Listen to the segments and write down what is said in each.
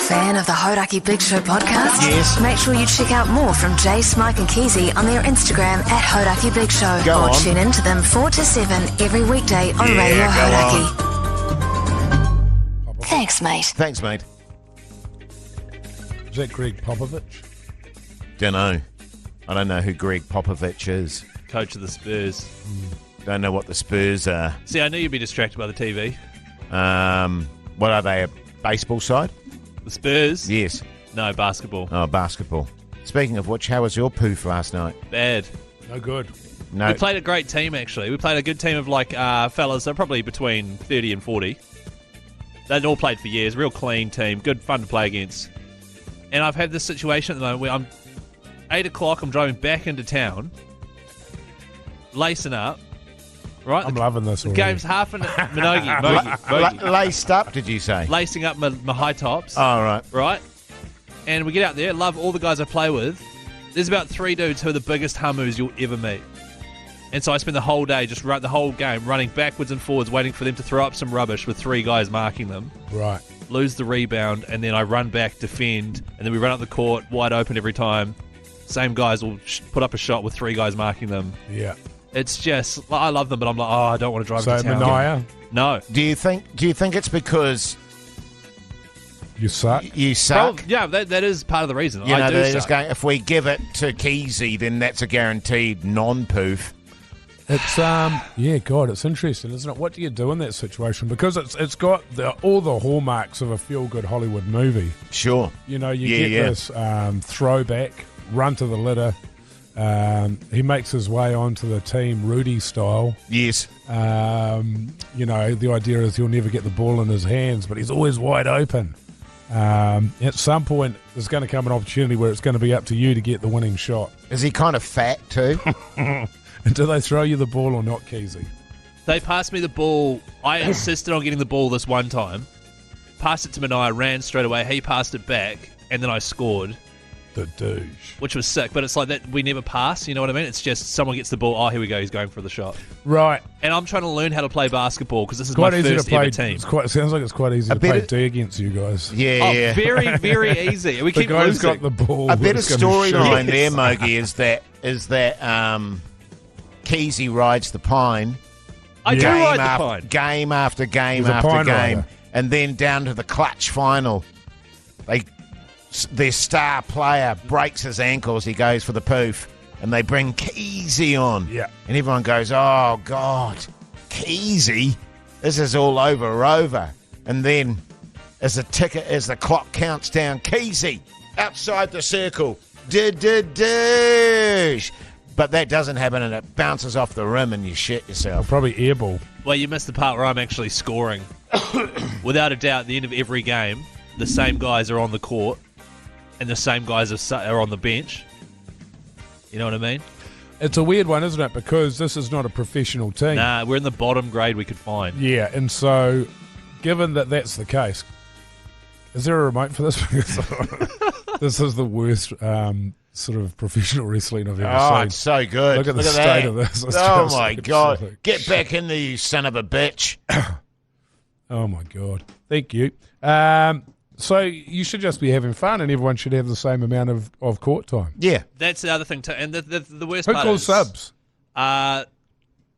Fan of the Hauraki Big Show podcast? Yes. Make sure you check out more from Jase, Mike and Keyzie on their Instagram at Hauraki Big Show. Go or on. tune in to them 4 to 7 every weekday on Radio Hauraki. Thanks, mate. Thanks, mate. Is that Greg Popovich? Dunno. I don't know who Greg Popovich is. Coach of the Spurs. Don't know what the Spurs are. See, I knew you'd be distracted by the TV. What are they, a baseball side? The Spurs? Yes. No, basketball. Oh, basketball. Speaking of which, how was your poof last night? Bad. No good. No. We played a great team, actually. We played a good team of, fellas. They're probably between 30 and 40. They'd all played for years. Real clean team. Good fun to play against. And I've had this situation at the moment where I'm 8 o'clock. I'm driving back into town. Lacing up. Right? I'm loving this The already. game's half an Mogi. Laced up, did you say? Lacing up my high tops. Oh, right. Right? And we get out there, love all the guys I play with. There's about 3 dudes who are the biggest hummus you'll ever meet. And so I spend the whole day, just run the whole game, running backwards and forwards, waiting for them to throw up some rubbish with 3 guys marking them. Right. Lose the rebound, and then I run back, defend, and then we run up the court, wide open every time. Same guys will put up a shot with 3 guys marking them. Yeah. It's just, I love them, but I'm like, I don't want to drive So to town. Mania, No. Do you think it's because you suck. you suck? Well, yeah, that is part of the reason. You know, I do they're just suck. going, if we give it to Keyzie, then that's a guaranteed non-poof. It's yeah, God, it's interesting, isn't it? What do you do in that situation? Because it's got all the hallmarks of a feel-good Hollywood movie. Sure. You know, you get this throwback, run to the litter. He makes his way onto the team Rudy style. Yes. You know, the idea is he'll never get the ball in his hands, but he's always wide open. At some point, there's going to come an opportunity where it's going to be up to you to get the winning shot. Is he kind of fat too? And do they throw you the ball or not, Keyzie? They passed me the ball. I insisted on getting the ball this one time. Passed it to Mania, ran straight away. He passed it back, and then I scored, The douche. which was sick. But it's like that we never pass, you know what I mean? It's just someone gets the ball. Oh, here we go. He's going for the shot. Right. And I'm trying to learn how to play basketball because this is Quite my easy to first play. ever team. It sounds like it's quite easy to bit play of- D against you guys. Yeah, Oh, yeah. very, very easy. We The keep guy's losing. got the ball. A bit of that's gonna shoot. storyline there, Mogi, is that Keyzie rides the pine. I do game ride the after pine. game after game He's a after pine game, rider. and then down to the clutch final, their star player breaks his ankles. He goes for the poof, and they bring Keyzie on. Yeah. And everyone goes, "Oh God, Keyzie, this is all over." And then, as the clock counts down, Keyzie outside the circle, douche. But that doesn't happen, and it bounces off the rim, and you shit yourself. Probably airball. Well, you missed the part where I'm actually scoring. Without a doubt, at the end of every game, the same guys are on the court and the same guys are on the bench. You know what I mean? It's a weird one, isn't it? Because this is not a professional team. Nah, we're in the bottom grade we could find. Yeah, and so given that that's the case, is there a remote for this? Because this is the worst sort of professional wrestling I've ever Oh, seen. it's so good. Look at the that. state of this. It's Oh, just my God. absolute- Get back in there, you son of a bitch. Oh, my God. Thank you. So you should just be having fun and everyone should have the same amount of court time. Yeah. That's the other thing too. And the worst Who part calls is subs?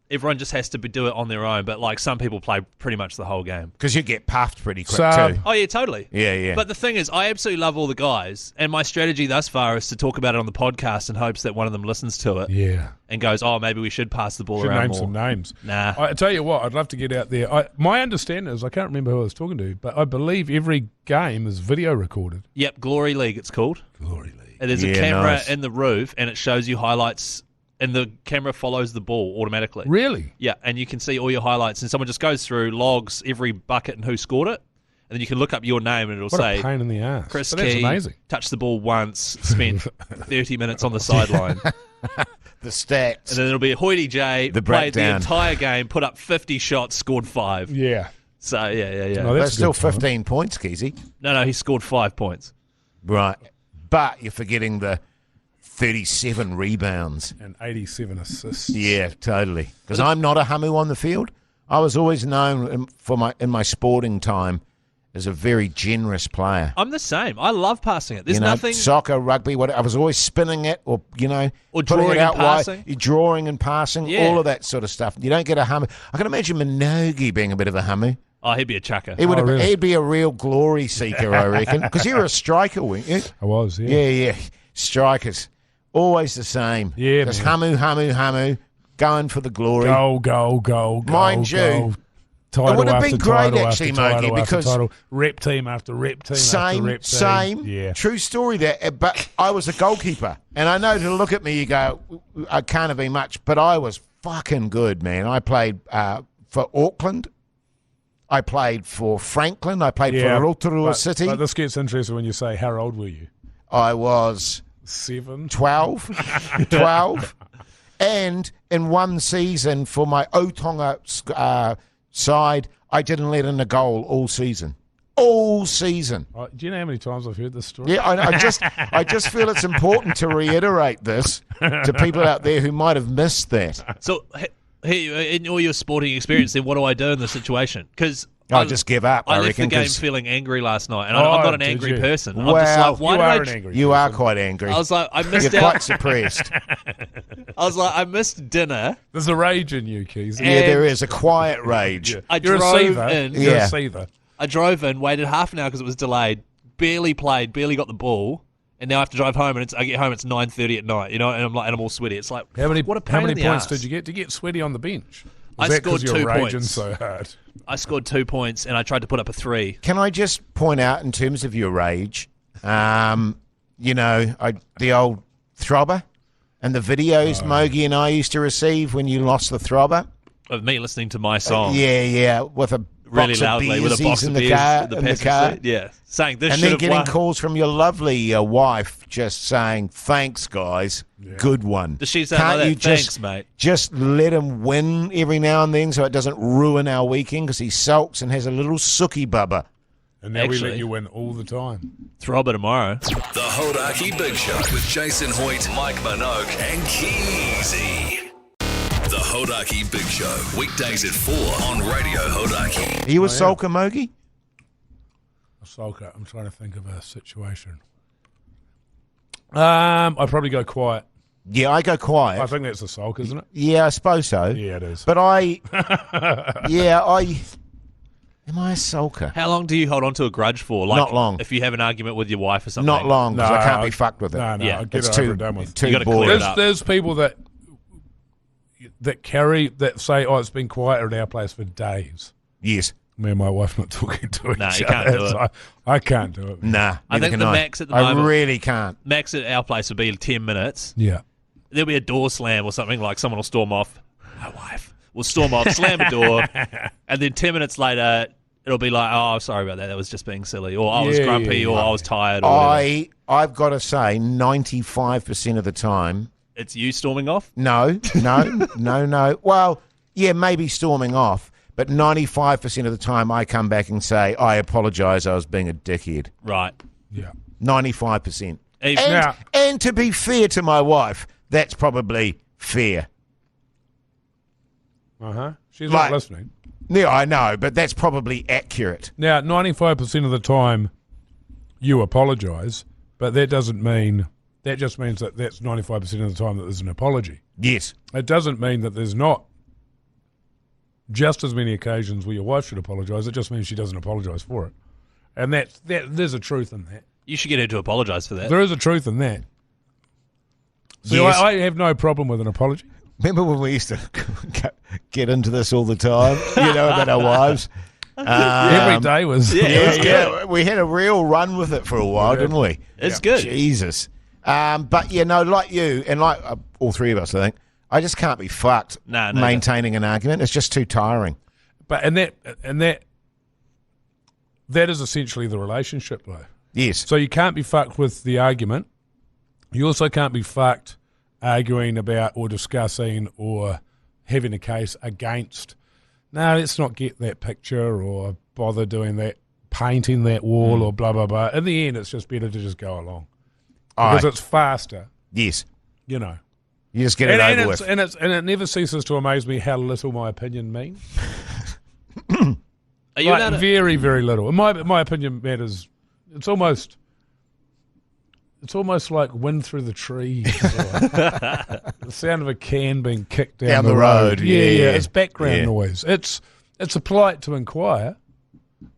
everyone just has to do it on their own. But like some people play pretty much the whole game. Because you get puffed pretty quick, Sub. too. Oh yeah, totally. Yeah, yeah. But the thing is, I absolutely love all the guys, and my strategy thus far is to talk about it on the podcast in hopes that one of them listens to it Yeah. and goes, "Oh, maybe we should pass the ball Should around name more." some names. Nah. I tell you what, I'd love to get out there. My understanding is, I can't remember who I was talking to, but I believe every game is video recorded. Yep, Glory League it's called. Glory League. And there's a Yeah, camera nice. in the roof, and it shows you highlights, and the camera follows the ball automatically. Really? Yeah, and you can see all your highlights, and someone just goes through, logs every bucket and who scored it, and then you can look up your name, and it'll What say a pain in the ass. Chris But that's Key amazing. touched the ball once, spent 30 minutes on the sideline. The stats. And then it'll be Hoity J, The played the breakdown. entire game, put up 50 shots, scored 5. Yeah. So, yeah. No, That's a still good time. 15 points, Keyzie. No, he scored 5 points. Right. But you're forgetting the 37 rebounds. And 87 assists. Yeah, totally. Because I'm not a Hamu on the field. I was always known in my sporting time is a very generous player. I'm the same. I love passing it. There's You know, nothing. soccer, rugby, what I was always spinning it, or Or putting drawing it out and passing. wide, drawing and passing, Yeah. all of that sort of stuff. You don't get a hummer. I can imagine Minogue being a bit of a hummer. Oh, he'd be a chucker. Really? He'd be a real glory seeker, I reckon, because you were a striker, weren't you? I was, yeah. Yeah. Strikers, always the same. Yeah, just man. hamu, going for the glory. Goal. Mind you, goal. Title would have after been great, title actually, after title Mogi, after because title. Rep team after rep team after rep team. Same. Yeah. True story there. But I was a goalkeeper, and I know to look at me, you go, I can't have been much, but I was fucking good, man. I played for Auckland. I played for Franklin. I played for Rotorua City. But this gets interesting when you say, how old were you? I was 7? 12. And in one season for my Otonga side, I didn't let in a goal all season. All season. Do you know how many times I've heard this story? Yeah, I just feel it's important to reiterate this to people out there who might have missed that. So, in all your sporting experience, then what do I do in this situation? Because I just give up, I left reckon, the game 'cause- feeling angry last night, and I'm not an did angry you? person. I'm Well, just like, why you did are I? an angry You person. are quite angry. I was like, I You're missed quite out. suppressed. I missed dinner. There's a rage in you, Keyzie. Yeah, there is a quiet rage. Yeah. I You're a drove seether. in. You're Yeah. a seether. I drove in, waited half an hour because it was delayed. Barely played, barely got the ball, and now I have to drive home. And I get home, it's 9:30 at night. You know, and I'm all sweaty. It's like, How many what a pain in the points arse. did you get? Did you get sweaty on the bench? I Was that 'cause scored you're 2 raging points. so hard? I scored 2 points, and I tried to put up a 3. Can I just point out, in terms of your rage, the old throbber and the videos Mogi and I used to receive when you lost the throbber? Of me listening to my song Yeah, with a really box loudly of with a box in of the beers car, in the in the passenger car. seat. Yeah, saying this And should then have getting won. calls from your lovely wife just saying, thanks, guys. Good one. Does she say like that? Thanks, mate. Just let him win every now and then so it doesn't ruin our weekend because he sulks and has a little sookie bubba. And now we let Actually- you win all the time. Throbber tomorrow. The Hauraki Big Show with Jason Hoyt, Mike Minogue, and Keyzie. The Hauraki Big Show, weekdays at 4 on Radio Hauraki. Are you a sulker, Mogi? Sulker. I'm trying to think of a situation. I'd probably go quiet. Yeah, I go quiet. I think that's a sulk, isn't it? Yeah, I suppose so. Yeah, it is. But am I a sulker? How long do you hold on to a grudge for? Like, Not long. If you have an argument with your wife or something. Not long, because I can't No, be fucked with it. No, Yeah, get it's it too, over and done with. too You gotta boring. clear it up. There's people that say, oh, it's been quiet at our place for days. Yes. Me and my wife not talking to each Nah, other. you can't do it. So I can't do it. Nah. I think neither the can max at the I moment- really can't. Max at our place would be 10 minutes. Yeah. There'll be a door slam or something, like someone will storm off. My wife will storm off, slam a door, and then 10 minutes later, it'll be like, oh, sorry about that. That was just being silly. Or I was Yeah, grumpy, yeah, or yeah. I was tired, or whatever. I've got to say, 95% of the time, It's you storming off? no. Well, yeah, maybe storming off, but 95% of the time I come back and say, I apologise, I was being a dickhead. Right. Yeah. 95%. Even- And to be fair to my wife, that's probably fair. Uh-huh. She's Like- not listening. Yeah, I know, but that's probably accurate. Now, 95% of the time you apologise, but that doesn't mean... That just means that that's 95% of the time that there's an apology. Yes. It doesn't mean that there's not just as many occasions where your wife should apologise. It just means she doesn't apologise for it. And there's a truth in that. You should get her to apologise for that. There is a truth in that. So Yes. I have no problem with an apology. Remember when we used to get into this all the time, about our wives? Every day was... Yeah. We had a real run with it for a while, didn't we? It's good. Jesus. But, like you, and like all three of us, I think, I just can't be fucked No, maintaining an argument. It's just too tiring. But that is essentially the relationship, though. Yes. So you can't be fucked with the argument. You also can't be fucked arguing about or discussing or having a case against, no, let's not get that picture or bother doing that, painting that wall or blah, blah, blah. In the end, it's just better to just go along. Because it's faster, Yes. you know. You just get it over with. And it never ceases to amaze me how little my opinion means. Are you Like, allowed to- very, very little. My opinion matters. It's almost like wind through the trees. Or the sound of a can being kicked down the road. Yeah. Yeah. It's background Yeah. noise. It's a polite to inquire,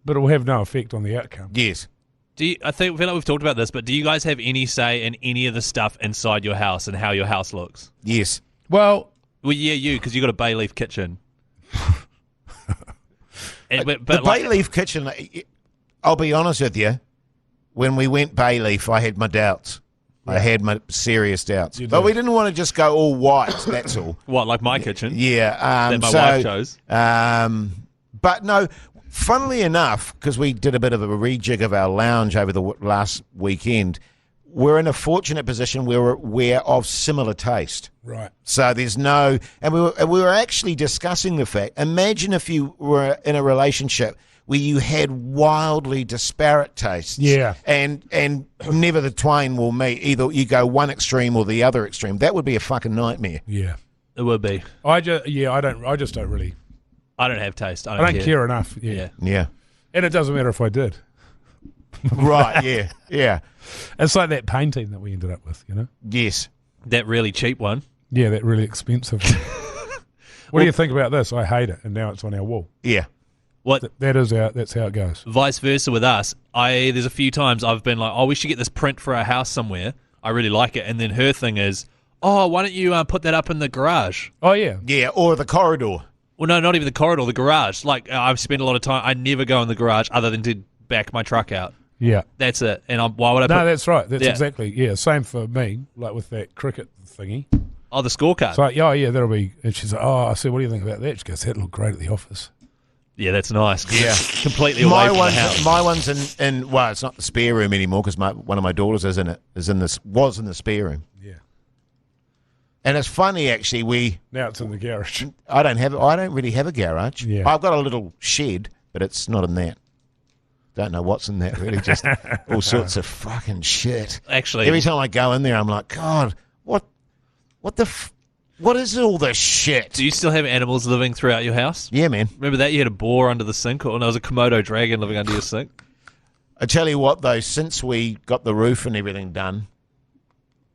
but it will have no effect on the outcome. Yes. I feel like we've talked about this, but do you guys have any say in any of the stuff inside your house and how your house looks? Yes. Well, Well, yeah, because you got a bay leaf kitchen. But the like, bay leaf kitchen, I'll be honest with you, when we went bay leaf, I had my doubts. I had my serious doubts. But we didn't want to just go all white, that's all. what, like my kitchen? Yeah. That my wife chose. But no, funnily enough, because we did a bit of a rejig of our lounge over the last weekend, we're in a fortunate position where we're of similar taste. right. So there's no, and we were actually discussing the fact, imagine if you were in a relationship where you had wildly disparate tastes. Yeah. And never the twain will meet. Either you go one extreme or the other extreme. That would be a fucking nightmare. Yeah. It would be. I just don't really. I don't have taste. I don't care enough. Yeah. Yeah. And it doesn't matter if I did. Right, yeah, yeah. It's like that painting that we ended up with, you know? Yes. That really cheap one. Yeah, that really expensive one. What do you think about this? I hate it, and now it's on our wall. Yeah. What? That's how it goes. Vice versa with us. There's a few times I've been like, oh, we should get this print for our house somewhere. I really like it. And then her thing is, oh, why don't you put that up in the garage? Oh, yeah. Yeah, or the corridor. Well, no, not even the corridor, the garage. Like, I've spent a lot of time, I never go in the garage other than to back my truck out. Yeah. That's it. And why would I No, that's right. That's Yeah. exactly, yeah, same for me, like with that cricket thingy. Oh, the scorecard. So, yeah, that'll be, and she's like, oh, I said, what do you think about that? She goes, that looked great at the office. Yeah, that's nice. 'Cause Yeah. it's completely away from the house. My one's in well, it's not the spare room anymore because one of my daughters was in the spare room. Yeah. And it's funny actually. Now it's in the garage. I don't really have a garage. Yeah. I've got a little shed, but it's not in that. Don't know what's in that really. Just all sorts of fucking shit. Actually, Every time I go in there, I'm like, God, what is all this shit? do you still have animals living throughout your house? Yeah, man. Remember that? You had a boar under the sink, or there was a Komodo dragon living under your sink? I tell you what, though, since we got the roof and everything done,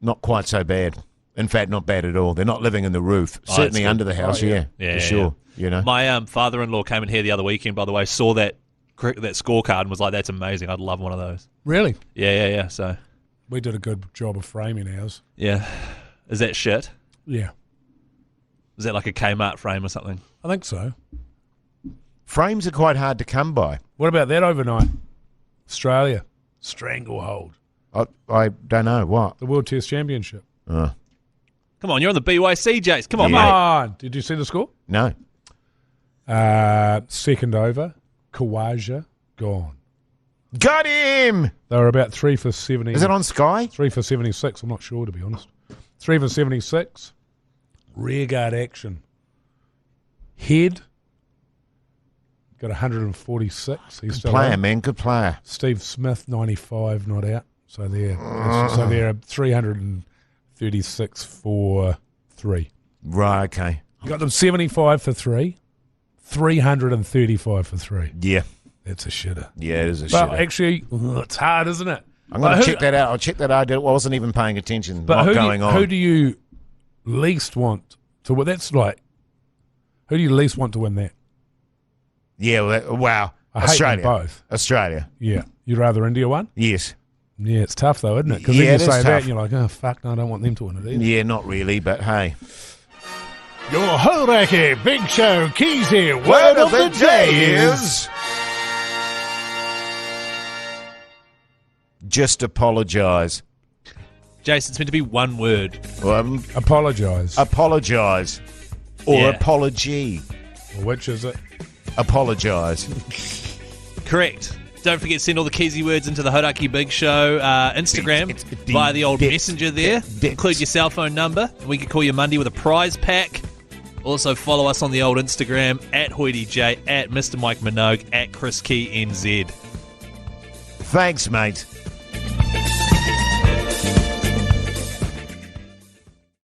not quite so bad. In fact, not bad at all. They're not living in the roof. Oh, Certainly that's under the house, yeah. for sure. You know? My father-in-law came in here the other weekend, by the way, saw that scorecard and was like, that's amazing. I'd love one of those. Really? Yeah. So, We did a good job of framing ours. yeah. Is that shit? Yeah. Is that like a Kmart frame or something? I think so. Frames are quite hard to come by. What about that overnight? Australia. Stranglehold. I don't know. What? The World Test Championship. Come on, you're on the BYC, Jase. Come on, Come mate. on. Did you see the score? No. Second over. Kawaja. Gone. Got him! They were about 3 for 70. Is it on Sky? 3 for 76. I'm not sure, to be honest. 3 for 76. Rear guard action. Head. Got 146. He's still Player, on. man. Good player. Steve Smith, 95, not out. So they're 336 for 3. Right, okay. You got them 75 for 3, 335 for 3. Yeah. That's a shitter. Yeah, it is a But shit. actually, it's hard, isn't it? I'm going to check that out. I'll check that out. I wasn't even paying attention. But What's going on? Who do you least want to win? That's like, who do you least want to win that? Yeah, wow. I hate them Australia. both. Australia. Yeah. You'd rather India won? Yes. Yeah, it's tough though, isn't it? Because Yeah, then it you is say that tough. and you're like, oh, fuck, no, I don't want them to win it either. Yeah, not really, but hey. Your Hauraki Big Show Keyzie word of the day is... Just apologise. Jase, it's meant to be one word. Apologise. Apologise. Or Yeah. apology. Which is it? Apologise. Correct. Don't forget to send all the Keyzie words into the Hauraki Big Show Instagram It's via the old dicks. messenger there. Dicks. Include your cell phone number. And we can call you Monday with a prize pack. Also follow us on the old Instagram at HoityJ, at Mr. Mike Minogue, at Chris Key NZ. Thanks, mate.